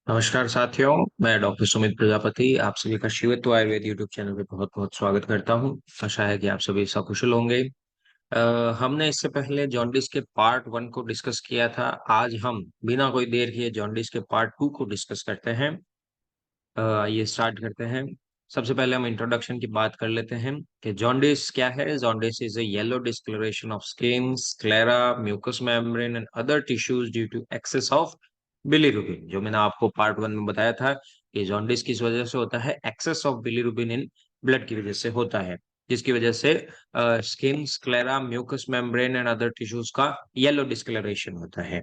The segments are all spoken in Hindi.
नमस्कार साथियों। मैं डॉक्टर सुमित प्रजापति आप सभी का शिवत्व आयुर्वेद यूट्यूब चैनल पे बहुत बहुत स्वागत करता हूं। आशा है कि आप सभी सकुशल होंगे। हमने इससे पहले जॉन्डिस के पार्ट वन को डिस्कस किया था। आज हम बिना कोई देर किए जॉन्डिस के पार्ट टू को डिस्कस करते हैं। ये स्टार्ट करते हैं। सबसे पहले हम इंट्रोडक्शन की बात कर लेते हैं कि जॉन्डिस क्या है। Jaundice is a yellow discolouration of skin, sclera, mucous membrane and other tissues due to excess of bilirubin. जो मैंने आपको पार्ट वन में बताया था कि जॉन्डिस किस वजह से होता है, excess of bilirubin in blood की वजह से होता है, जिसकी वजह से skin, sclera, mucous membrane and other tissues का येलो डिस्कलरेशन होता है।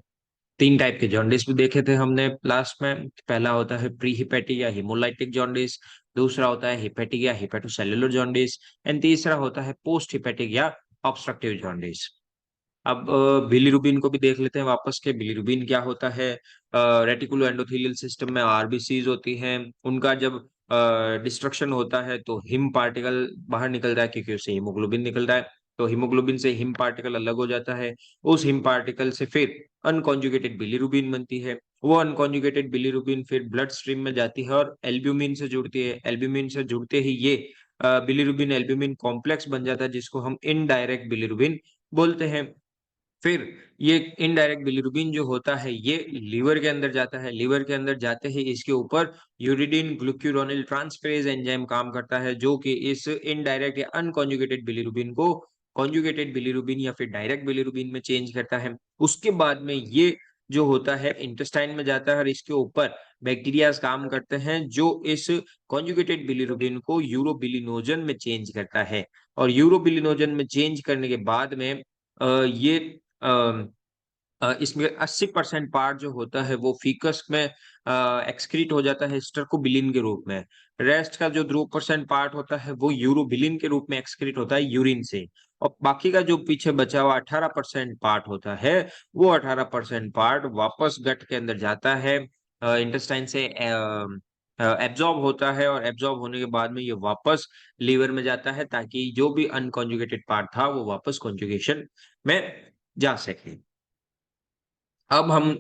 तीन टाइप के जॉन्डिस भी देखे थे हमने लास्ट में। पहला होता है प्री हिपेटिक या हिमोलाइटिक जॉन्डिस, दूसरा होता है हिपेटिक या हिपेटोसेल्युलर जॉन्डिस एंड तीसरा होता है पोस्ट हिपेटिक या ऑब्स्ट्रक्टिव जॉन्डिस। अब बिलीरुबिन को भी देख लेते हैं वापस के बिलीरुबिन क्या होता है। रेटिकुलो एंडोथेलियल सिस्टम में आरबीसीज होती हैं, उनका जब डिस्ट्रक्शन होता है तो हिम पार्टिकल बाहर निकलता है क्योंकि उससे हीमोग्लोबिन निकलता है। तो हीमोग्लोबिन से हिम पार्टिकल अलग हो जाता है। उस हिम पार्टिकल से फिर अनकॉन्जुगेटेड बिलीरुबिन बनती है। वो अनकॉन्जुगेटेड बिलीरुबिन फिर ब्लड स्ट्रीम में जाती है और एल्ब्यूमिन से जुड़ती है। एल्ब्यूमिन से जुड़ते ही ये बिलीरुबिन एल्ब्यूमिन कॉम्प्लेक्स बन जाता है, जिसको हम इनडायरेक्ट बिलीरुबिन बोलते हैं। फिर ये इनडायरेक्ट बिलीरुबिन जो होता है ये लीवर के अंदर जाता है। लीवर के अंदर जाते ही इसके ऊपर यूरिडिन ग्लूक्यूरोनिल ट्रांसफेरेज एंजाइम काम करता है, जो कि इस इनडायरेक्ट या अनकॉन्जुगेटेड बिलीरुबिन को कॉन्जुगेटेड बिलीरुबिन या फिर डायरेक्ट बिलीरुबिन में चेंज करता है। उसके बाद में ये जो होता है इंटेस्टाइन में जाता है और इसके ऊपर बैक्टीरियाज काम करते हैं, जो इस कॉन्जुगेटेड बिलीरुबिन को यूरोबिलिनोजन में चेंज करता है। और यूरोबिलिनोजन में चेंज करने के बाद में ये इसमें 80% पार्ट जो होता है वो फीकस में एक्सक्रीट हो जाता है स्टर्कोबिलिन के रूप में। रेस्ट का जो 2% पार्ट होता है वो यूरोबिलिन के रूप में एक्सक्रीट होता है यूरिन से। और बाकी का जो पीछे बचा हुआ 18% पार्ट होता है, वो 18% पार्ट वापस गट के अंदर जाता है, इंटेस्टाइन से एब्जॉर्ब होता है और एब्जॉर्ब होने के बाद में ये वापस लीवर में जाता है, ताकि जो भी अनकॉन्जुगेटेड पार्ट था वो वापस कॉन्जुगेशन में जा सके। अब हम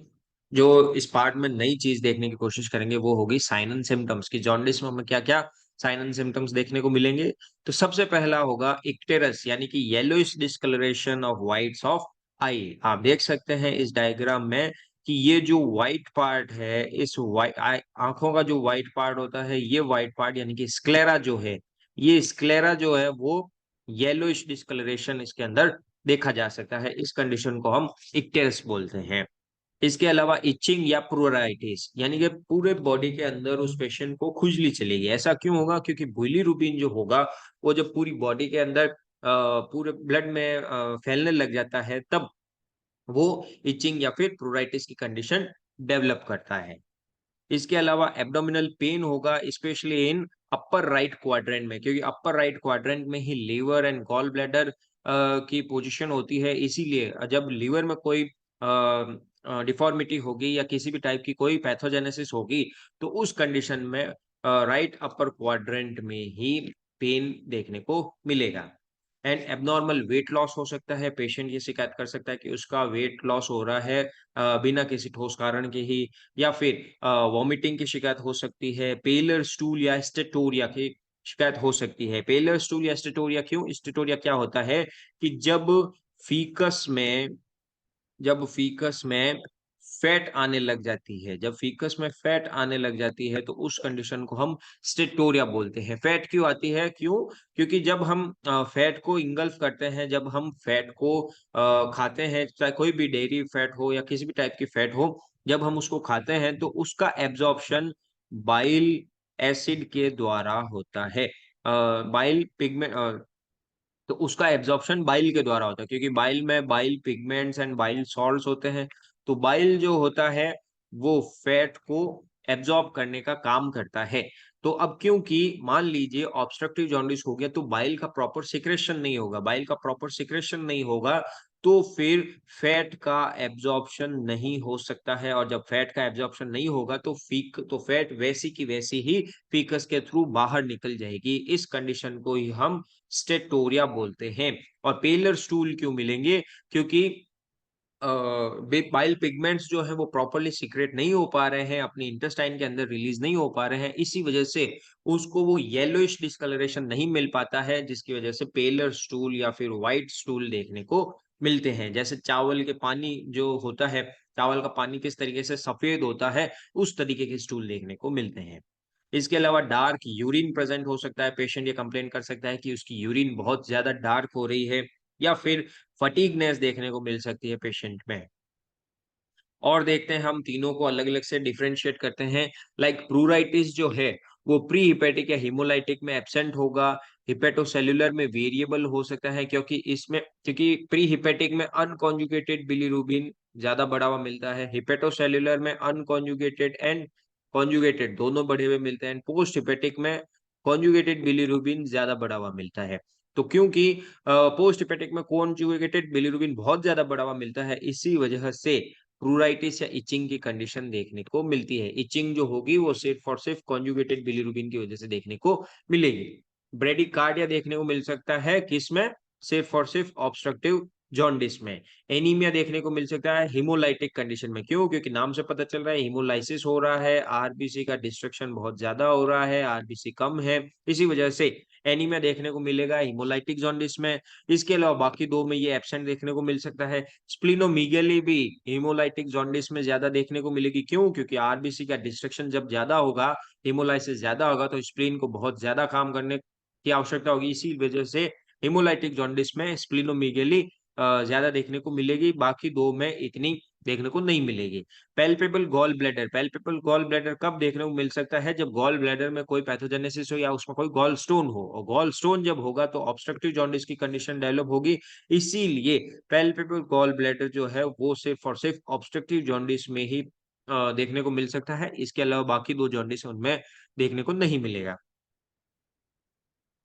जो इस पार्ट में नई चीज देखने की कोशिश करेंगे वो होगी साइन एंड सिम्टम्स की। जॉन्डिस में हमें क्या क्या साइन एंड सिम्टम्स देखने को मिलेंगे। तो सबसे पहला होगा इक्टेरस, यानी कि yellowish discolouration of whites of eye. आप देख सकते हैं इस डायग्राम में कि ये जो व्हाइट पार्ट है, इस व्हाइट आंखों का जो व्हाइट पार्ट होता है, ये व्हाइट पार्ट यानी कि स्क्लेरा जो है, ये स्क्लेरा जो है वो येलोइश डिस्कलरेशन इसके अंदर देखा जा सकता है। इस कंडीशन को हम इक्टेरस बोलते हैं। इसके अलावा इचिंग या प्रोराइटिस, यानी कि पूरे बॉडी के अंदर उस पेशेंट को खुजली चलेगी। ऐसा क्यों होगा? क्योंकि बिलीरुबिन जो होगा वो जब पूरी बॉडी के अंदर पूरे ब्लड में फैलने लग जाता है, तब वो इचिंग या फिर प्रोराइटिस की कंडीशन डेवलप करता है। इसके अलावा एब्डोमिनल पेन होगा, specially in upper right quadrant में, क्योंकि अपर राइट क्वाड्रेंट में ही लीवर एंड गॉल ब्लैडर की पोजीशन होती है। इसीलिए जब लीवर में कोई डिफॉर्मिटी होगी या किसी भी टाइप की कोई पैथोजेनेसिस होगी, तो उस कंडीशन में राइट अपर क्वाड्रेंट में ही पेन देखने को मिलेगा। एंड एबनॉर्मल वेट लॉस हो सकता है। पेशेंट ये शिकायत कर सकता है कि उसका वेट लॉस हो रहा है बिना किसी ठोस कारण के ही, या फिर वॉमिटिंग की शिकायत हो सकती है। पेलर स्टूल या स्टेटोरिया की शिकायत हो सकती है। पेलर स्टूल या स्टेटोरिया क्यों? स्टेटोरिया क्या होता है कि फीकस में जब फीकस में फैट आने लग जाती है, जब फीकस में फैट आने लग जाती है, तो उस कंडीशन को हम स्टेटोरिया बोलते हैं। फैट क्यों आती है? क्यों? क्योंकि जब हम फैट को इंगल्फ करते हैं, जब हम फैट को खाते हैं, चाहे कोई भी डेयरी फैट हो या किसी भी टाइप की फैट हो, जब हम उसको खाते हैं तो उसका एब्जॉर्प्शन बाइल एसिड के द्वारा होता है। बाइल पिगमेंट तो उसका एब्जॉर्प्शन बाइल के द्वारा होता है, क्योंकि बाइल में bile pigments and bile salts होते हैं। तो बाइल जो होता है वो फैट को एब्जॉर्ब करने का काम करता है। तो अब क्योंकि मान लीजिए ऑब्स्ट्रक्टिव जॉन्डिस हो गया, तो बाइल का प्रॉपर सिक्रेशन नहीं होगा। बाइल का प्रॉपर सिक्रेशन नहीं होगा तो फिर फैट का एब्जॉर्प्शन नहीं हो सकता है, और जब फैट का एब्जॉर्प्शन नहीं होगा तो फैट वैसी की वैसी ही फीकस के थ्रू बाहर निकल जाएगी। इस कंडीशन को ही हम स्टेटोरिया बोलते हैं। और पेलर स्टूल क्यों मिलेंगे? क्योंकि बाइल पिगमेंट्स जो है वो प्रॉपर्ली सीक्रेट नहीं हो पा रहे हैं, अपनी इंटेस्टाइन के अंदर रिलीज नहीं हो पा रहे हैं, इसी वजह से उसको वो येलोइश डिस्कलरेशन नहीं मिल पाता है, जिसकी वजह से पेलर स्टूल या फिर व्हाइट स्टूल देखने को मिलते हैं। जैसे चावल के पानी जो होता है, चावल का पानी किस तरीके से सफेद होता है, उस तरीके के स्टूल देखने को मिलते हैं। इसके अलावा डार्क यूरिन प्रेजेंट हो सकता है, पेशेंट ये कंप्लेन कर सकता है कि उसकी यूरिन बहुत ज्यादा डार्क हो रही है, या फिर फटीगनेस देखने को मिल सकती है पेशेंट में। और देखते हैं हम तीनों को अलग-अलग से डिफरेंशिएट करते हैं। लाइक प्रूराइटिस जो है, वो प्री हिपैटिक या हीमोलाइटिक में एब्सेंट होगा। हिपैटोसेल्युलर में वेरिएबल हो सकता है, क्योंकि प्री हिपैटिक में अनकॉन्जुगेटेड बिलीरुबिन ज़्यादा बढ़ा हुआ मिलता है। हिपैटोसेल्युलर में अनकॉन्जुगेटेड एंड कॉन्जुगेटेड दोनों बढ़े हुए मिलते हैं। पोस्ट हिपैटिक में कॉन्जुगेटेड बिलीरुबिन ज़्यादा बढ़ा हुआ मिलता है। तो क्योंकि पोस्ट हिपैटिक में कॉन्जुगेटेड बिलीरुबिन बहुत ज़्यादा बढ़ा हुआ मिलता है, इसी वजह से प्रूराइटिस या इचिंग की कंडीशन देखने को मिलती है। इचिंग जो होगी वो सिर्फ और सिर्फ कॉन्जुगेटेड बिलीरुबिन की वजह से देखने को मिलेगी। ब्रेडिकार्डिया देखने को मिल सकता है किसमें? सिर्फ और सिर्फ ऑब्स्ट्रक्टिव जॉन्डिस में। एनीमिया देखने को मिल सकता है हेमोलाइटिक कंडीशन में। क्यों? क्योंकि नाम से पता चल रहा है हेमोलाइसिस हो रहा है, आरबीसी का डिस्ट्रक्शन बहुत ज्यादा हो रहा है, आरबीसी कम है, इसी वजह से एनीमिया देखने को मिलेगा हेमोलाइटिक जॉन्डिस में। इसके अलावा बाकी दो में ये एब्सेंट देखने को मिल सकता है। स्प्लिनोमीगेली भी हेमोलाइटिक जॉन्डिस में ज्यादा देखने को मिलेगी। क्यों? क्योंकि आरबीसी का डिस्ट्रक्शन जब ज्यादा होगा, हेमोलाइसिस ज्यादा होगा, तो स्प्लीन को बहुत ज्यादा काम करने की आवश्यकता होगी। इसी वजह से हेमोलाइटिक जॉन्डिस में स्प्लिनोमीगेली ज्यादा देखने को मिलेगी, बाकी दो में इतनी देखने को नहीं मिलेगी। पैल्पेबल गॉल ब्लैडर कब देखने को मिल सकता है? जब गॉल ब्लैडर में कोई पैथोजेनेसिस हो या उसमें कोई गॉल स्टोन हो, और गॉल स्टोन जब होगा तो ऑब्स्ट्रक्टिव जॉन्डिस की कंडीशन डेवलप होगी। इसीलिए पैल्पेबल गॉल ब्लैडर जो है वो सिर्फ और सिर्फ ऑब्स्ट्रक्टिव जॉन्डिस में ही देखने को मिल सकता है। इसके अलावा बाकी दो जॉन्डिस उनमें देखने को नहीं मिलेगा।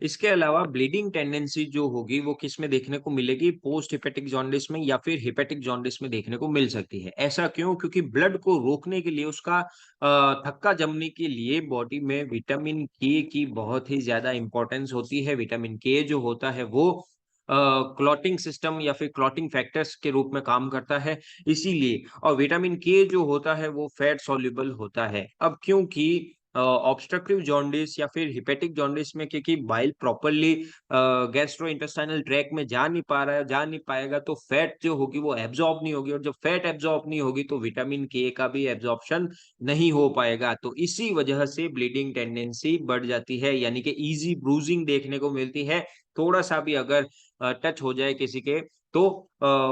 इसके अलावा ब्लीडिंग टेंडेंसी जो होगी वो किसमें देखने को मिलेगी? पोस्ट हिपैटिक जॉन्डिस में या फिर हिपैटिक जॉन्डिस में देखने को मिल सकती है। ऐसा क्यों? क्योंकि ब्लड को रोकने के लिए, उसका थक्का जमने के लिए बॉडी में विटामिन के की बहुत ही ज्यादा इंपॉर्टेंस होती है। विटामिन के जो होता है वो क्लॉटिंग सिस्टम या फिर क्लॉटिंग फैक्टर्स के रूप में काम करता है, इसीलिए। और विटामिन के जो होता है वो फैट सॉल्युबल होता है। अब क्योंकि ऑब्स्ट्रक्टिव जॉन्डिस या फिर हिपेटिक जॉन्डिस में, क्योंकि बाइल प्रॉपरली गैस्ट्रोइंटेस्टाइनल ट्रैक में जा नहीं पाएगा, तो फैट जो होगी वो एब्जॉर्ब नहीं होगी, और जब फैट एब्जॉर्ब नहीं होगी तो विटामिन के का भी एब्जॉर्प्शन नहीं हो पाएगा। तो इसी वजह से ब्लीडिंग टेंडेंसी बढ़ जाती है, यानी कि इजी ब्रूजिंग देखने को मिलती है। थोड़ा सा भी अगर टच हो जाए किसी के, तो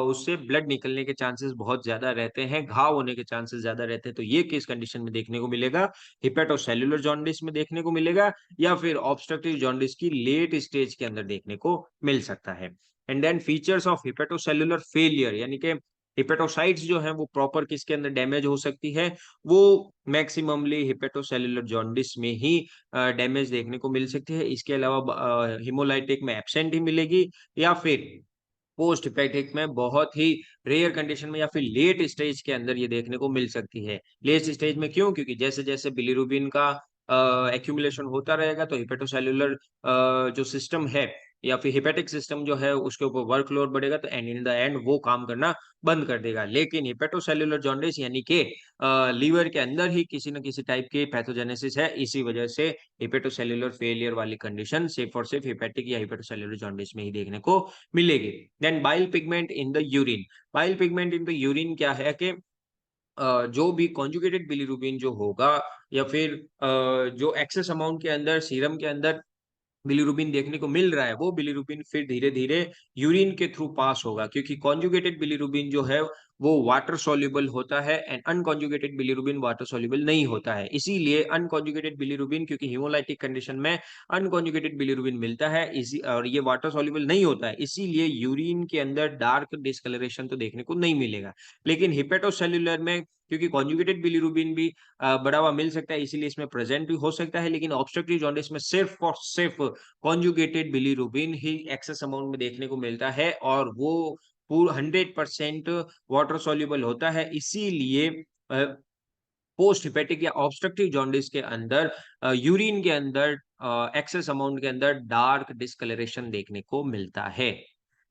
उससे ब्लड निकलने के चांसेस बहुत ज्यादा रहते हैं, घाव होने के चांसेस ज्यादा रहते हैं। तो ये किस कंडीशन में देखने को मिलेगा? हिपेटोसेल्युलर जॉन्डिस में देखने को मिलेगा, या फिर ऑब्स्ट्रक्टिव जॉन्डिस की लेट स्टेज के अंदर देखने को मिल सकता है। And then features of hepatocellular failure, यानी कि हिपेटोसाइट्स जो है वो प्रॉपर किसके अंदर डैमेज हो सकती है? वो मैक्सिममली हिपेटोसेल्युलर जॉन्डिस में ही डैमेज देखने को मिल सकती है। इसके अलावा हिमोलाइटिक में एब्सेंट ही मिलेगी, या फिर पोस्ट हिपैटिक में बहुत ही रेयर कंडीशन में या फिर लेट स्टेज के अंदर ये देखने को मिल सकती है। लेट स्टेज में क्यों? क्योंकि जैसे-जैसे बिलिरुबिन का एक्यूमुलेशन होता रहेगा, तो हिपेटोसेल्युलर जो सिस्टम है या फिर हिपैटिक सिस्टम जो है उसके ऊपर वर्कलोड बढ़ेगा, तो एंड इन द एंड वो काम करना बंद कर देगा। लेकिन हिपेटोसेल्युलर जॉन्डिस यानी कि लीवर के अंदर ही किसी न किसी टाइप की पैथोजेनेसिस है, इसी वजह से हिपेटोसेल्युलर फेलियर वाली कंडीशन सिर्फ और सिर्फ हिपैटिक या हिपेटोसेल्युलर जॉन्डिस में ही देखने को मिलेगी। Then bile pigment in the urine. Bile pigment in the urine क्या है कि जो भी कॉन्जुगेटेड बिलीरुबिन जो होगा, या फिर जो एक्सेस अमाउंट के अंदर सीरम के अंदर बिलीरुबिन देखने को मिल रहा है, वो बिलीरुबिन फिर धीरे-धीरे यूरिन के थ्रू पास होगा, क्योंकि कॉन्जुगेटेड बिलीरुबिन जो है वो वाटर सॉल्युबल होता है, and unconjugated bilirubin water soluble नहीं होता है। इसीलिए अनकॉन्जुगेटेड बिलीरुबिन, क्योंकि हेमोलाइटिक कंडीशन में अनकॉन्जुगेटेड बिलीरुबिन मिलता है, इसी और ये वाटर सॉल्युबल नहीं होता है, इसीलिए यूरिन के अंदर डार्क डिस्कलरेशन तो देखने को नहीं मिलेगा। लेकिन हिपेटोसेल्युलर में, क्योंकि कॉन्जुगेटेड बिलीरुबिन भी बढ़ा हुआ मिल सकता है, इसीलिए इसमें प्रेजेंट भी हो सकता है, लेकिन ऑब्स्ट्रक्टिव जॉन्डिस में सिर्फ और सिर्फ कॉन्जुगेटेड बिलीरुबिन ही एक्सेस अमाउंट में देखने को मिलता है, और वो पूरा 100% वाटर सॉल्युबल होता है। इसीलिए पोस्ट हिपेटिक या ऑब्स्ट्रक्टिव जॉन्डिस के अंदर यूरिन के अंदर एक्सेस अमाउंट के अंदर डार्क डिस्कलरेशन देखने को मिलता है।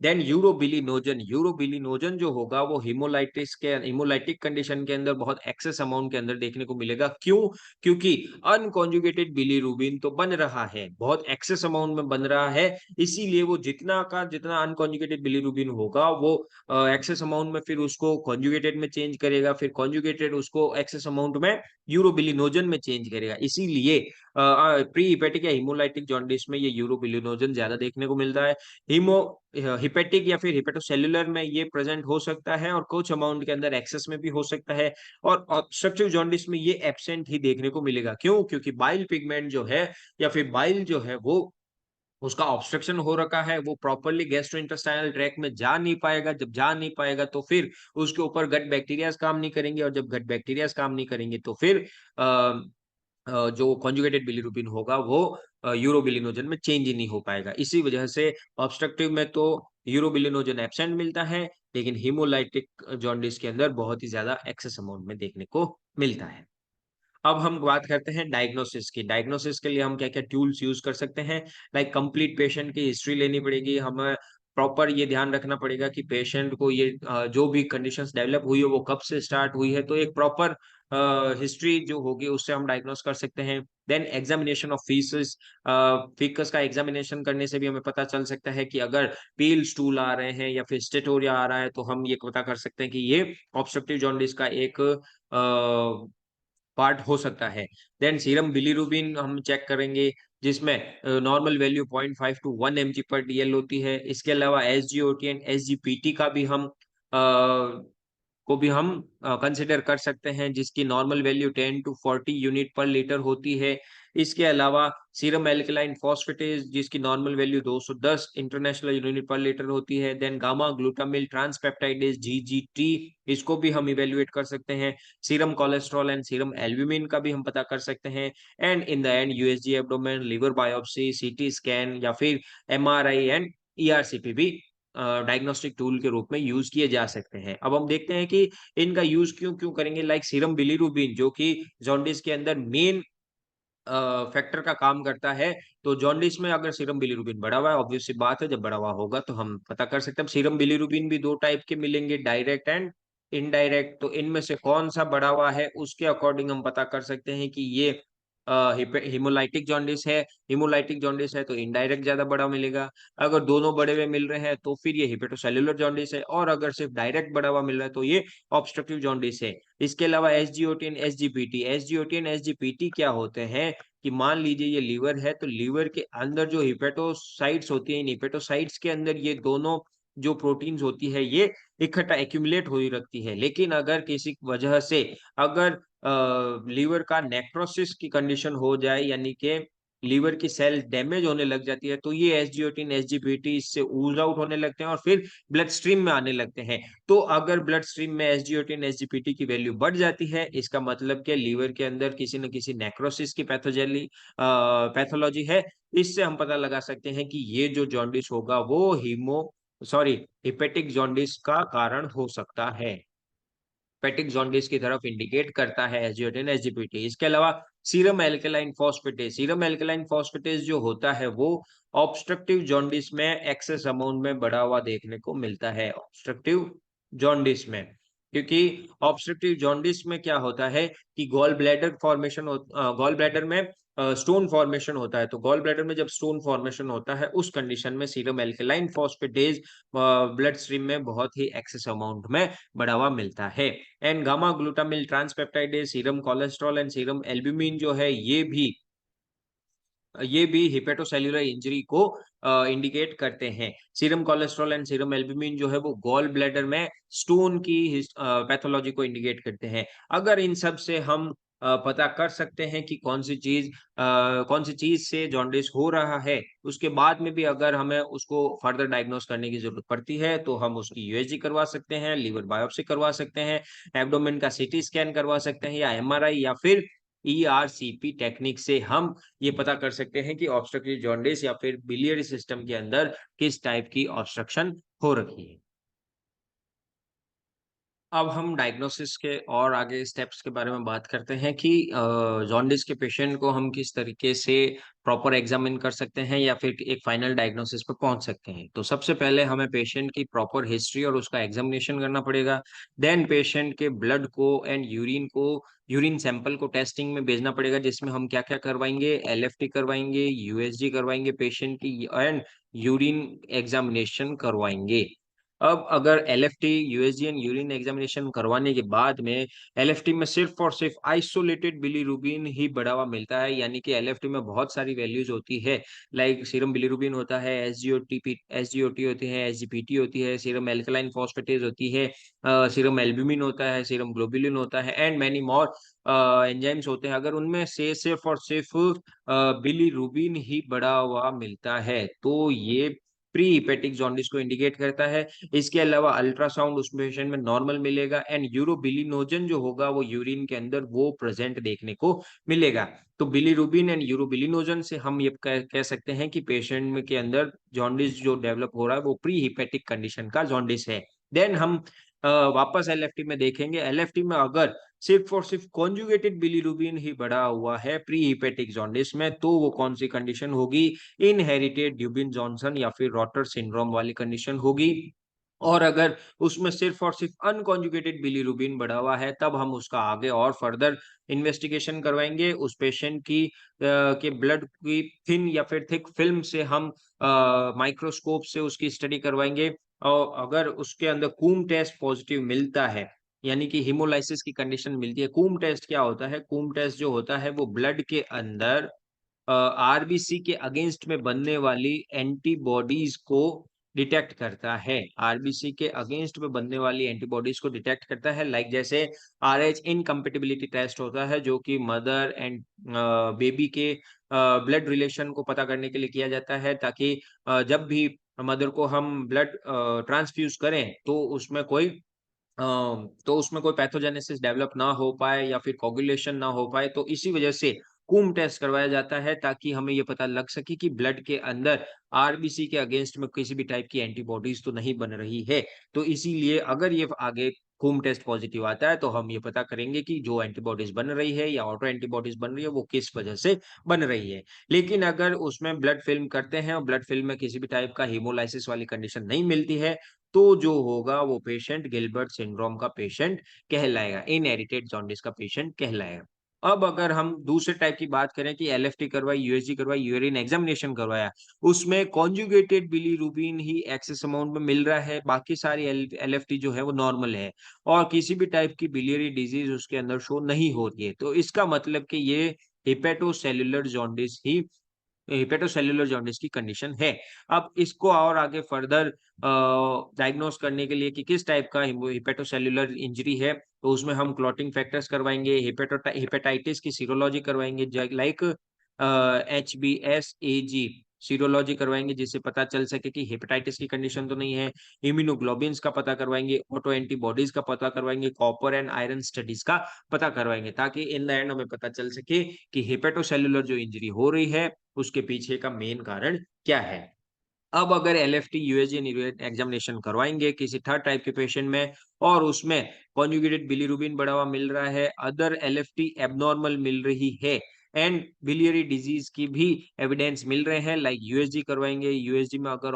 देन यूरोबिलिनोजन जो होगा वो हिमोलाइटिक कंडीशन के अंदर बहुत एक्सेस अमाउंट के अंदर देखने को मिलेगा। क्यों? क्योंकि अनकॉन्जुगेटेड बिलीरुबिन तो बन रहा है, बहुत एक्सेस अमाउंट में बन रहा है, इसीलिए वो जितना का जितना अनकॉन्जुगेटेड बिलीरुबिन होगा वो एक्सेस अमाउंट में फिर उसको कॉन्जुगेटेड में चेंज करेगा, फिर कॉन्जुगेटेड उसको एक्सेस अमाउंट में यूरोबिलिनोजन में चेंज करेगा। इसीलिए प्री हिपेटिक या हिमोलाइटिक जॉन्डिस में ये यूरोबिलिनोजन ज्यादा देखने को मिलता है। हीमो हिपेटिक या फिर हिपेटोसेल्युलर में ये प्रेजेंट हो सकता है और कुछ अमाउंट के अंदर एक्सेस में भी हो सकता है, और ऑब्स्ट्रक्टिव जॉन्डिस में ये एब्सेंट ही देखने को मिलेगा। क्यों? क्योंकि बाइल पिगमेंट जो है या फिर बाइल जो है वो उसका ऑब्स्ट्रक्शन हो रखा है, वो प्रॉपर्ली गैस्ट्रोइंटेस्टाइनल ट्रैक्ट में जा नहीं पाएगा। जब जा नहीं पाएगा तो फिर उसके ऊपर गट बैक्टीरियाज काम नहीं करेंगे, और जब गट बैक्टीरियाज काम नहीं करेंगे तो फिर जो कॉन्जुगेटेड बिलीरुबिन होगा वो यूरोबिलिनोजन में चेंज ही नहीं हो पाएगा। इसी वजह से ऑब्स्ट्रक्टिव में तो यूरोबिलिनोजन एब्सेंट मिलता है, लेकिन हिमोलाइटिक जॉन्डिस के अंदर बहुत ही ज्यादा एक्सेस अमाउंट में देखने को मिलता है। अब हम बात करते हैं डायग्नोसिस की। डायग्नोसिस के लिए हम क्या-क्या टूल्स यूज़ कर सकते हैं? लाइक कंप्लीट पेशेंट की हिस्ट्री लेनी पड़ेगी, हमें प्रॉपर ये ध्यान रखना पड़ेगा कि पेशेंट को ये जो भी कंडीशंस डेवलप हुई है, वो कब से स्टार्ट हुई है, तो एक प्रॉपर हिस्ट्री जो होगी उससे हम डायग्नोस कर सकते हैं। Then examination of faeces, faeces का एग्जामिनेशन करने से भी हमें पता चल सकता है कि अगर पील स्टूल आ रहे हैं या फिर स्टेटोरिया आ रहा है, तो हम ये पता कर सकते हैं कि ये ऑब्स्ट्रक्टिव जॉन्डिस का एक पार्ट हो सकता है। देन सीरम बिलीरुबिन हम चेक करेंगे, जिसमें नॉर्मल वैल्यू 0.5 टू 1 एमजी पर डीएल होती है। इसके अलावा एसजीओटी एंड एसजीपीटी को भी हम कंसीडर कर सकते हैं, जिसकी नॉर्मल वैल्यू 10 टू 40 यूनिट पर लीटर होती है। इसके अलावा सीरम एल्कलाइन फॉस्फेटेज, जिसकी नॉर्मल वैल्यू 210 इंटरनेशनल यूनिट पर लीटर होती है। देन गामा ग्लूटामिल ट्रांसपेप्टाइडेज जीजीटी, इसको भी हम इवेल्युएट कर सकते हैं। Serum cholesterol and serum albumin का भी हम पता कर सकते हैं। And in the and USG abdomen, liver biopsy, CT scan या फिर एमआरआई एंड ईआरसीपी भी डायग्नोस्टिक टूल के रूप में यूज किए जा सकते हैं। अब हम देखते हैं कि इनका यूज क्यों क्यों करेंगे। लाइक सीरम बिलीरुबिन जो कि जॉन्डिस के अंदर मेन फैक्टर का काम करता है, तो जॉन्डिस में अगर सीरम बिलीरुबिन बढ़ा हुआ है, ऑब्वियस सी बात है, जब बढ़ा हुआ होगा तो हम पता कर सकते हैं। सीरम बिलीरुबिन भी दो टाइप के मिलेंगे, डायरेक्ट एंड इनडायरेक्ट। तो इनमें से कौन सा बढ़ा हुआ है उसके अकॉर्डिंग हम पता कर सकते हैं कि ये हिमोलाइटिक जॉन्डिस है। हिमोलाइटिक जॉन्डिस है तो इनडायरेक्ट ज्यादा बड़ा मिलेगा। अगर दोनों बढ़े हुए मिल रहे हैं तो फिर ये हिपेटोसेल्युलर जॉन्डिस है, और अगर सिर्फ डायरेक्ट बढ़ा हुआ मिल रहा है तो ये ऑब्स्ट्रक्टिव जॉन्डिस है। इसके अलावा एसजीओटी एंड एसजीपीटी क्या होते हैं कि मान लीजिए ये लीवर है, तो लीवर के अंदर जो हिपेटोसाइट्स होती है, इन हिपेटोसाइट्स के अंदर ये दोनों जो प्रोटीन्स होती है ये इकट्ठा एक्यूमुलेट हुई रखती है। लेकिन अगर किसी वजह से अगर लीवर का नेक्रोसिस की कंडीशन हो जाए, यानी कि लीवर की सेल डैमेज होने लग जाती है, तो ये एसजीओटी एसजीपीटी इससे ooze आउट होने लगते हैं और फिर ब्लड स्ट्रीम में आने लगते हैं। तो अगर ब्लड स्ट्रीम में एसजीओटी एसजीपीटी की वैल्यू बढ़ जाती है, इसका मतलब कि लीवर के अंदर किसी न किसी नेक्रोसिस की पैथोलॉजी है। इससे हम पता लगा सकते हैं कि ये जो जॉन्डिस होगा वो हिपेटिक जॉन्डिस का कारण हो सकता है। हेपेटिक जॉन्डिस की तरफ इंडिकेट करता है एसजीओटी एसजीपीटी। इसके अलावा सीरम एल्कलाइन फॉस्फेटेज जो होता है वो ऑब्स्ट्रक्टिव जॉन्डिस में एक्सेस अमाउंट में बढ़ा हुआ देखने को मिलता है। ऑब्स्ट्रक्टिव जॉन्डिस में, क्योंकि ऑब्स्ट्रक्टिव जॉन्डिस में क्या होता है कि गॉल ब्लैडर में स्टोन फॉर्मेशन होता है। तो गॉल ब्लैडर में जब स्टोन फॉर्मेशन होता है, उस कंडीशन में serum alkaline phosphatase blood stream में बहुत ही एक्सेस अमाउंट में बढ़ावा मिलता है। And gamma glutamyl transpeptidase, serum cholesterol and serum albumin जो है ये भी हिपेटोसेल्युलर इंजरी को इंडिकेट करते हैं। Serum cholesterol and serum albumin जो है वो गॉल ब्लैडर में स्टोन की पैथोलॉजी को इंडिकेट करते हैं। अगर इन सब से हम पता कर सकते हैं कि कौन सी चीज से जॉन्डिस हो रहा है, उसके बाद में भी अगर हमें उसको फर्दर डायग्नोस करने की जरूरत पड़ती है तो हम उसकी यूएसजी करवा सकते हैं, लीवर बायोप्सी करवा सकते हैं, एब्डोमेन का सीटी स्कैन करवा सकते हैं, या एमआरआई या फिर ईआरसीपी टेक्निक से हम ये पता कर सकते हैं कि ऑब्स्ट्रक्टिव जॉन्डिस या फिर बिलियरी सिस्टम के अंदर किस टाइप की ऑब्स्ट्रक्शन हो रखी है। अब हम डायग्नोसिस के और आगे स्टेप्स के बारे में बात करते हैं कि जॉन्डिस के पेशेंट को हम किस तरीके से प्रॉपर एग्जामिन कर सकते हैं या फिर एक फाइनल डायग्नोसिस पे पहुंच सकते हैं। तो सबसे पहले हमें पेशेंट की प्रॉपर हिस्ट्री और उसका एग्जामिनेशन करना पड़ेगा। देन पेशेंट के ब्लड को एंड यूरिन सैंपल को टेस्टिंग में भेजना पड़ेगा, जिसमें हम क्या-क्या करवाएंगे, एलएफटी करवाएंगे, यूएसजी करवाएंगे पेशेंट की एंड यूरिन एग्जामिनेशन करवाएंगे। अब अगर LFT, USG and urine examination करवाने के बाद में एलएफटी में सिर्फ और सिर्फ आइसोलेटेड बिलीरुबिन ही बढ़ावा मिलता है, यानी कि एलएफटी में बहुत सारी वैल्यूज होती है, लाइक सीरम बिलीरुबिन होता है, एसजीओटी होती है, एसजीपीटी होती है, सीरम एल्कलाइन फॉस्फेटेज होती है, सीरम एल्ब्यूमिन होता है, सीरम ग्लोबुलिन होता है एंड मैनी मोर एंजाइम्स होते हैं। अगर उनमें से सिर्फ और सिर्फ बिलीरुबिन ही बढ़ा हुआ मिलता है, तो ये प्री हिपेटिक जॉन्डिस को इंडिकेट करता है। इसके अलावा अल्ट्रासाउंड उस पेशेंट में नॉर्मल मिलेगा एंड यूरोबिलिनोजन जो होगा वो यूरिन के अंदर वो प्रेजेंट देखने को मिलेगा। तो बिलीरुबिन एंड यूरोबिलिनोजन से हम ये कह सकते हैं कि पेशेंट में के अंदर जॉन्डिस जो डेवलप हो रहा है वो प्री हिपेटिक कंडीशन का जॉन्डिस है। देन हम वापस एलएफटी में देखेंगे। एलएफटी में अगर सिर्फ और सिर्फ कॉन्जुगेटेड बिलीरुबिन ही बढ़ा हुआ है प्री हिपेटिक जॉन्डिस में, तो वो कौन सी कंडीशन होगी, इनहेरिटेड ड्यूबिन जॉनसन या फिर रॉटर सिंड्रोम वाली कंडीशन होगी। और अगर उसमें सिर्फ और सिर्फ अनकॉन्जुगेटेड बिलीरुबिन बढ़ा हुआ है, तब हम उसका आगे और फर्दर इन्वेस्टिगेशन करवाएंगे। उस पेशेंट की के ब्लड की थिन या फिर थिक फिल्म से हम माइक्रोस्कोप से उसकी स्टडी करवाएंगे। और अगर उसके अंदर कूम टेस्ट पॉजिटिव मिलता है, यानी कि हीमोलाइसिस की कंडीशन मिलती है। कूम टेस्ट क्या होता है? कूम टेस्ट जो होता है वो ब्लड के अंदर आरबीसी के अगेंस्ट में बनने वाली एंटीबॉडीज को डिटेक्ट करता है। आरबीसी के अगेंस्ट में बनने वाली एंटीबॉडीज को डिटेक्ट करता है, लाइक जैसे आरएच इनकम्पेटिबिलिटी टेस्ट होता है, जो कि मदर एंड बेबी के ब्लड रिलेशन को पता करने के लिए किया जाता है, ताकि जब भी मदर को हम ब्लड ट्रांसफ्यूज करें तो उसमें कोई पैथोजेनेसिस डेवलप ना हो पाए या फिर कोगुलेशन ना हो पाए, तो इसी वजह से कूम टेस्ट करवाया जाता है, ताकि हमें ये पता लग सके कि ब्लड के अंदर आरबीसी के अगेंस्ट में किसी भी टाइप की एंटीबॉडीज तो नहीं बन रही है। तो इसीलिए अगर ये आगे कूम टेस्ट पॉजिटिव आता है, तो हम ये पता करेंगे कि जो एंटीबॉडीज बन रही है या ऑटो एंटीबॉडीज बन रही है वो किस वजह से बन रही है। लेकिन अगर उसमें ब्लड फिल्म करते हैं और ब्लड फिल्म में किसी भी टाइप का हीमोलाइसिस वाली कंडीशन नहीं मिलती है, तो जो होगा वो पेशेंट गिलबर्ट सिंड्रोम का पेशेंट कहलाएगा, इनहेरिटेड जॉन्डिस का पेशेंट कहलाएगा। अब अगर हम दूसरे टाइप की बात करें कि एलएफटी करवाई, यूएसजी करवाई, यूरिन एग्जामिनेशन करवाया, उसमें कॉन्जुगेटेड बिलीरुबिन ही एक्सेस अमाउंट में मिल रहा है, बाकी सारी एलएफटी जो है वो नॉर्मल है और किसी भी टाइप की बिलियरी डिजीज उसके अंदर शो नहीं हो रही है, तो इसका मतलब कि ये हेपेटोसेल्युलर जॉन्डिस ही हेपेटोसेल्युलर जॉन्डिस की कंडीशन है। अब इसको और आगे फर्दर डायग्नोस करने के लिए कि किस टाइप का हेपेटोसेल्युलर इंजरी है, तो उसमें हम क्लॉटिंग फैक्टर्स करवाएँगे, हेपेटाइटिस की सीरोलॉजी करवाएँगे, लाइक एचबीएस-एजी सीरोलॉजी करवाएँगे, जिससे पता चल सके कि हेपेटाइटिस की कंडीशन तो नहीं है। इम्यूनोग्लोबुलिन्स का पता करवाएँगे, ऑटो एंटीबॉडीज का पता करवाएँगे, कॉपर एंड आयरन स्टडीज का पता करवाएँगे, ताकि इन द एंड हमें पता चल सके कि हेपेटोसेल्युलर जो इंजरी हो रही है उसके पीछे का मेन कारण क्या है। अब अगर एलएफटी, यूएसजी न्यूरोन एग्जामिनेशन करवाएँगे किसी थर्ड टाइप के पेशेंट में और उसमें कॉन्जुगेटेड बिलीरुबिन बढ़ा हुआ मिल रहा है, अदर एलएफटी एब्नॉर्मल मिल रही है एंड बिलियरी डिजीज की भी एविडेंस मिल रहे हैं, लाइक यूएसजी करवाएँगे, यूएसजी में अगर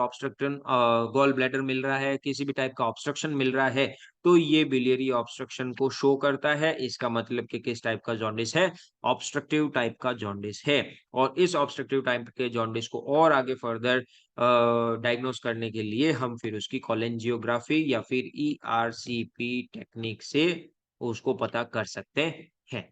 गॉल ब्लैडर मिल रहा है, किसी भी टाइप का ऑब्स्ट्रक्शन मिल रहा है, तो ये बिलियरी ऑब्स्ट्रक्शन को शो करता है। इसका मतलब कि किस टाइप का जॉन्डिस है, ऑब्स्ट्रक्टिव टाइप का जॉन्डिस है। और इस ऑब्स्ट्रक्टिव टाइप के जॉन्डिस को और आगे फर्दर डायग्नोस करने के लिए हम फिर उसकी कोलेंजियोग्राफी या फिर ईआरसीपी टेक्निक से उसको पता कर सकते हैं।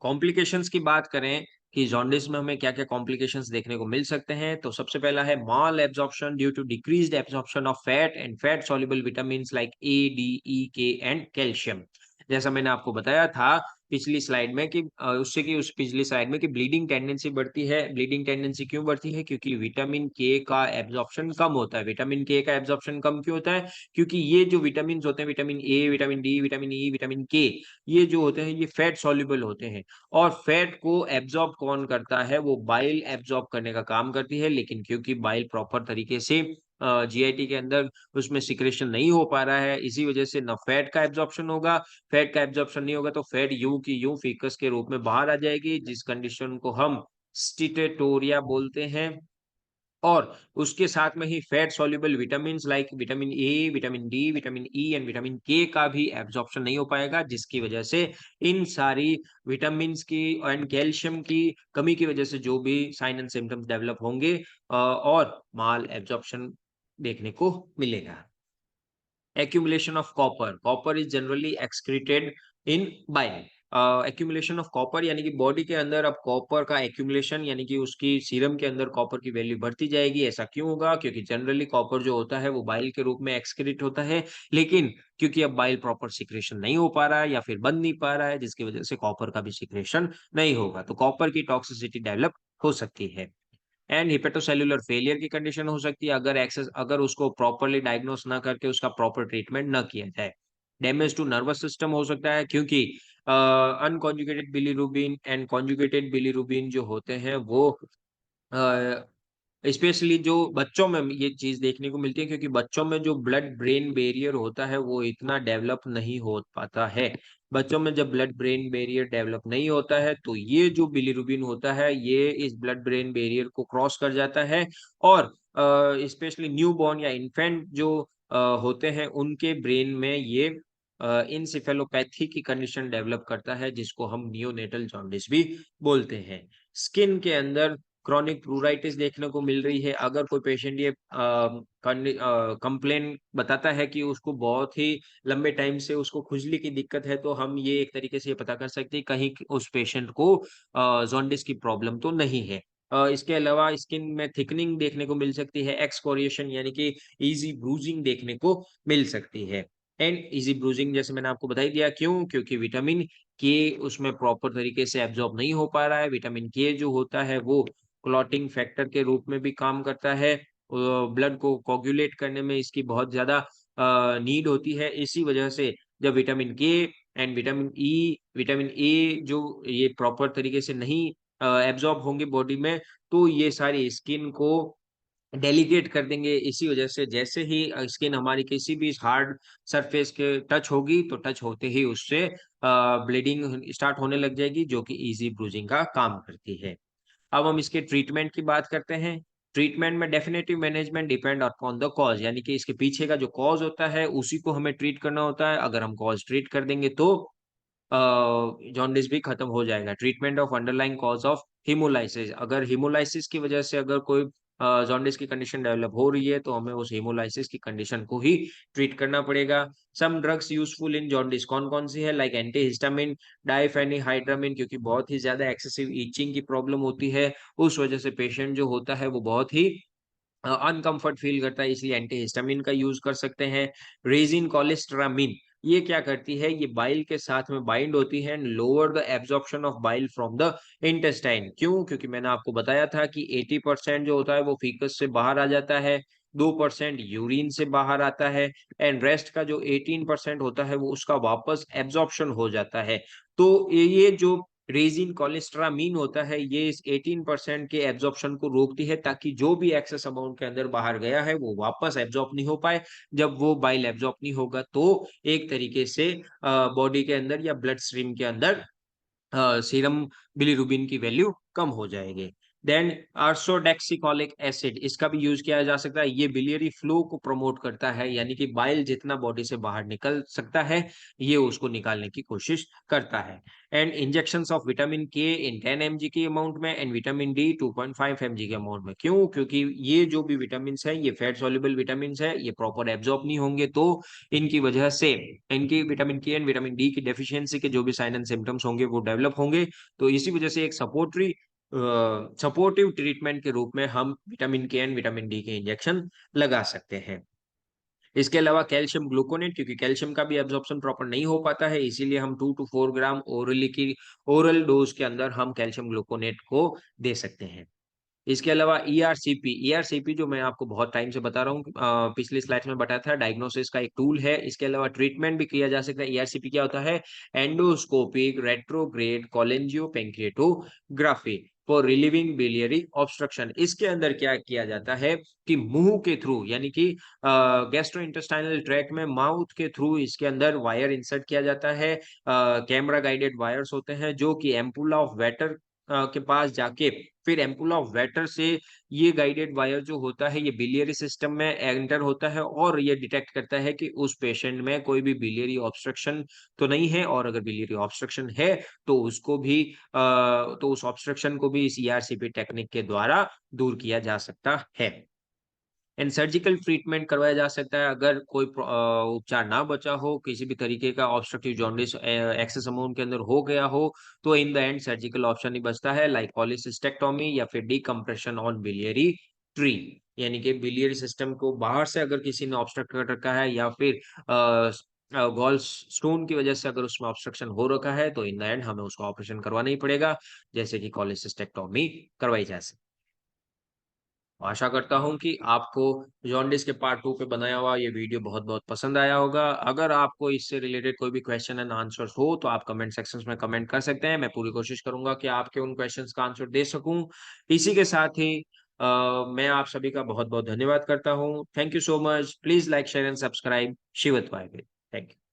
कॉम्प्लिकेशंस की बात करें कि जॉन्डिस में हमें क्या-क्या कॉम्प्लिकेशंस देखने को मिल सकते हैं, तो सबसे पहला है malabsorption due to decreased absorption of fat and fat soluble vitamins like A, D, E, K and calcium. जैसा मैंने आपको बताया था पिछली स्लाइड में कि उस पिछली स्लाइड में कि ब्लीडिंग टेंडेंसी बढ़ती है। ब्लीडिंग टेंडेंसी क्यों बढ़ती है? क्योंकि विटामिन के का एब्जॉर्प्शन कम होता है। विटामिन के का एब्जॉर्प्शन कम क्यों होता है? क्योंकि ये जो विटामिन्स होते हैं, vitamin A, vitamin D, vitamin E, vitamin के, ये जो होते हैं ये फैट सॉल्युबल होते हैं। और फैट को एब्जॉर्ब कौन करता है? वो बाइल एब्जॉर्ब करने का काम करती है, लेकिन क्योंकि बाइल प्रॉपर तरीके से जीआईटी के अंदर उसमें सिक्रेशन नहीं हो पा रहा है, इसी वजह से ना फैट का एब्जॉर्प्शन होगा, फैट का एब्जॉर्प्शन नहीं होगा तो फैट यूं की यूं फीकस के रूप में बाहर आ जाएगी, जिस कंडीशन को हम स्टीटोरिया बोलते हैं। और उसके साथ में ही fat soluble vitamins like vitamin A, vitamin D, vitamin E and vitamin K का भी एब्जॉर्प्शन नहीं हो पाएगा, जिसकी वजह से इन सारी विटामिन्स की एंड कैल्शियम की कमी की वजह से जो भी साइन एंड सिम्पटम्स डेवलप होंगे और माल एब्जॉर्प्शन देखने को मिलेगा। accumulation of copper is generally excreted in bile। accumulation of copper यानी कि बॉडी के अंदर अब कॉपर का accumulation यानी कि उसकी सीरम के अंदर कॉपर की वैल्यू बढ़ती जाएगी। ऐसा क्यों होगा? क्योंकि जनरली कॉपर जो होता है वो बाइल के रूप में एक्सक्रीट होता है, लेकिन क्योंकि अब बाइल प्रॉपर सिक्रेशन नहीं हो पा रहा है या फिर बन नहीं पा रहा है, जिसकी वजह से कॉपर का भी सिक्रेशन नहीं होगा, तो कॉपर की टॉक्सिसिटी डेवलप हो सकती है। एंड हिपेटोसेल्युलर फेलियर की कंडीशन हो सकती है अगर उसको प्रॉपर्ली डायग्नोस ना करके उसका प्रॉपर ट्रीटमेंट ना किया जाए। डैमेज टू नर्वस सिस्टम हो सकता है, क्योंकि unconjugated bilirubin and conjugated bilirubin जो होते हैं वो स्पेशली जो बच्चों में ये चीज़ देखने को मिलती है, क्योंकि बच्चों में जो ब्लड ब्रेन बैरियर होता है वो इतना डेवलप नहीं हो पाता है। बच्चों में जब ब्लड ब्रेन बैरियर डेवलप नहीं होता है तो ये जो बिलीरुबिन होता है ये इस ब्लड ब्रेन बैरियर को क्रॉस कर जाता है और स्पेशली न्यूबॉर्न या इन्फेंट जो होते हैं उनके ब्रेन में ये इंसेफेलोपैथी की कंडीशन डेवलप करता है, जिसको हम नियोनेटल जॉन्डिस भी बोलते हैं। स्किन के अंदर क्रॉनिक प्लूराइटिस देखने को मिल रही है। अगर कोई पेशेंट ये कंप्लेन बताता है कि उसको बहुत ही लंबे टाइम से उसको खुजली की दिक्कत है, तो हम ये एक तरीके से ये पता कर सकते हैं कहीं उस पेशेंट को जॉन्डिस की प्रॉब्लम तो नहीं है। इसके अलावा स्किन में थिकनिंग देखने को मिल सकती है, एक्सकोरिएशन यानी कि ईज़ी ब्रूजिंग देखने को मिल सकती है। एंड ईज़ी ब्रूजिंग जैसे मैंने आपको बता ही दिया क्यों? क्योंकि विटामिन के उसमें प्रॉपर तरीके से एब्ज़ॉर्ब नहीं हो पा रहा है। विटामिन के जो होता है वो क्लॉटिंग फैक्टर के रूप में भी काम करता है। ब्लड को कोagulate करने में इसकी बहुत ज़्यादा नीड होती है। इसी वजह से जब विटामिन के and vitamin E, vitamin A जो ये प्रॉपर तरीके से नहीं एब्ज़ॉर्ब होंगे बॉडी में, तो ये सारी स्किन को डेलीकेट कर देंगे। इसी वजह से जैसे ही स्किन हमारी किसी भी हार्ड सरफेस के टच होगी, तो टच होते ही उससे ब्लीडिंग स्टार्ट होने लग जाएगी, जो कि ईज़ी ब्रूजिंग का काम करती है। अब हम इसके ट्रीटमेंट की बात करते हैं। ट्रीटमेंट में definitive management depend upon the cause यानी कि इसके पीछे का जो कॉज़ होता है, उसी को हमें ट्रीट करना होता है। अगर हम कॉज़ ट्रीट कर देंगे तो अ, जॉन्डिस भी खत्म हो जाएगा। Treatment of underlying cause of haemolysis अगर हेमोलाइसिस की वजह से अगर कोई जॉन्डिस की कंडीशन डेवलप हो रही है, तो हमें उस हेमोलाइसिस की कंडीशन को ही ट्रीट करना पड़ेगा। Some drugs useful in jaundice कौन-कौन सी है? लाइक एंटीहिस्टामिन, डाइफेनिहाइड्रामिन क्योंकि बहुत ही ज़्यादा एक्सेसिव इचिंग की प्रॉब्लम होती है, उस वजह से पेशेंट जो होता है वो बहुत ही अनकम्फर्ट फ़ील करता है, इसलिए एंटीहिस्टामिन का यूज़ कर सकते हैं। रेज़िन कोलेस्ट्रामीन ये क्या करती है? ये बाइल के साथ में बाइंड होती है and lower the absorption of bile from the intestine क्यों? क्योंकि मैंने आपको बताया था कि 80% जो होता है वो फीकस से बाहर आ जाता है, 2% यूरिन से बाहर आता है एंड रेस्ट का जो 18% होता है वो उसका वापस एब्ज़ॉर्प्शन हो जाता है। तो ये जो रेज़िन कोलेस्ट्रामीन होता है, ये इस 18% के एब्ज़ॉर्प्शन को रोकती है ताकि जो भी एक्सेस अमाउंट के अंदर बाहर गया है, वो वापस एब्ज़ॉर्ब नहीं हो पाए। जब वो बाइल एब्ज़ॉर्ब नहीं होगा, तो एक तरीके से बॉडी के अंदर या ब्लड स्ट्रीम के अंदर सीरम बिलीरुबिन की वैल्यू कम हो जाएगी। देन अर्सोडेक्सिकोलिक एसिड इसका भी यूज़ किया जा सकता है। ये बिलियरी फ्लो को प्रमोट करता है, यानी कि बाइल जितना बॉडी से बाहर निकल सकता है, ये उसको निकालने की कोशिश करता है। एंड इंजेक्शंस ऑफ विटामिन के इन 10 एमजी की अमाउंट में एंड विटामिन डी 2.5 एमजी के अमाउंट में। क्यों? क्योंकि ये जो भी विटामिन्स हैं, ये फैट सॉल्युबल विटामिन्स हैं, ये प्रॉपर एब्ज़ॉर्ब नहीं होंगे, तो इनकी वजह से इनकी विटामिन के एंड विटामिन डी की डेफिशिएंसी के जो भी साइन एंड सिम्पटम्स होंगे, वो डेवलप होंगे। तो इसी वजह से एक सपोर्टिव ट्रीटमेंट के रूप में हम विटामिन के एंड विटामिन डी के इंजेक्शन लगा सकते हैं। इसके अलावा कैल्शियम ग्लूकोनेट क्योंकि कैल्शियम का भी एब्जॉर्प्शन प्रॉपर नहीं हो पाता है, इसीलिए हम 2 टू 4 ग्राम ओरल डोज़ के अंदर हम कैल्शियम ग्लूकोनेट को दे सकते हैं। इसके अलावा ईआरसीपी जो मैं आपको बहुत टाइम से बता रहा हूँ पिछली स्लाइड्स में बताया था डायग्नोसिस का एक टूल है। इसके अलावा ट्रीटमेंट भी किया जा सकता है। ईआरसीपी क्या होता है? Endoscopic retrograde cholangiopancreatography for relieving biliary obstruction. इसके अंदर क्या किया जाता है कि मुंह के थ्रू यानी कि गैस्ट्रोइंटेस्टाइनल ट्रैक्ट में माउथ के थ्रू इसके अंदर वायर इंसर्ट किया जाता है। कैमरा गाइडेड वायर्स होते हैं जो कि एम्पुला ऑफ वेटर के पास जाके फिर एम्पुला ऑफ वेटर से ये गाइडेड वायर जो होता है ये बिलियरी सिस्टम में एंटर होता है और ये डिटेक्ट करता है कि उस पेशेंट में कोई भी बिलियरी ऑब्स्ट्रक्शन तो नहीं है, और अगर बिलियरी ऑब्स्ट्रक्शन है तो उसको भी तो उस ऑब्स्ट्रक्शन को भी इस ईआरसीपी टेक्निक के द्वारा दूर किया जा सकता है। एंड सर्जिकल ट्रीटमेंट करवाया जा सकता है अगर कोई उपचार ना बचा हो, किसी भी तरीके का ऑब्स्ट्रक्टिव जॉन्डिस एक्सेस अमाउंट के अंदर हो गया हो, तो in the end surgical option ही बचता है लाइक पॉलीसिस्टेक्टोमी या फिर डीकम्प्रेशन ऑन बिलियरी ट्री। यानी कि बिलियरी सिस्टम को बाहर से अगर किसी ने ऑब्स्ट्रक्ट कर रखा है या फिर गॉल स्टोन की वजह से अगर उसमें ऑब्स्ट्रक्शन हो रखा है, तो इन द एंड हमें उसका ऑपरेशन करवाना ही पड़ेगा, जैसे कि कॉलीसिस्टेक्टोमी करवाई जा सकती है। आशा करता हूँ कि आपको जॉन्डिस के पार्ट 2 पे बनाया हुआ ये वीडियो बहुत-बहुत पसंद आया होगा। अगर आपको इससे रिलेटेड कोई भी क्वेश्चन एंड आंसर्स हो, तो आप कमेंट सेक्शंस में कमेंट कर सकते हैं। मैं पूरी कोशिश करूँगा कि आपके उन क्वेश्चंस का आंसर दे सकूँ। इसी के साथ ही मैं आप सभी का बहुत-बहुत धन्यवाद करता हूँ। Thank you so much. Please like, share and subscribe Shivat vibe. Thank you.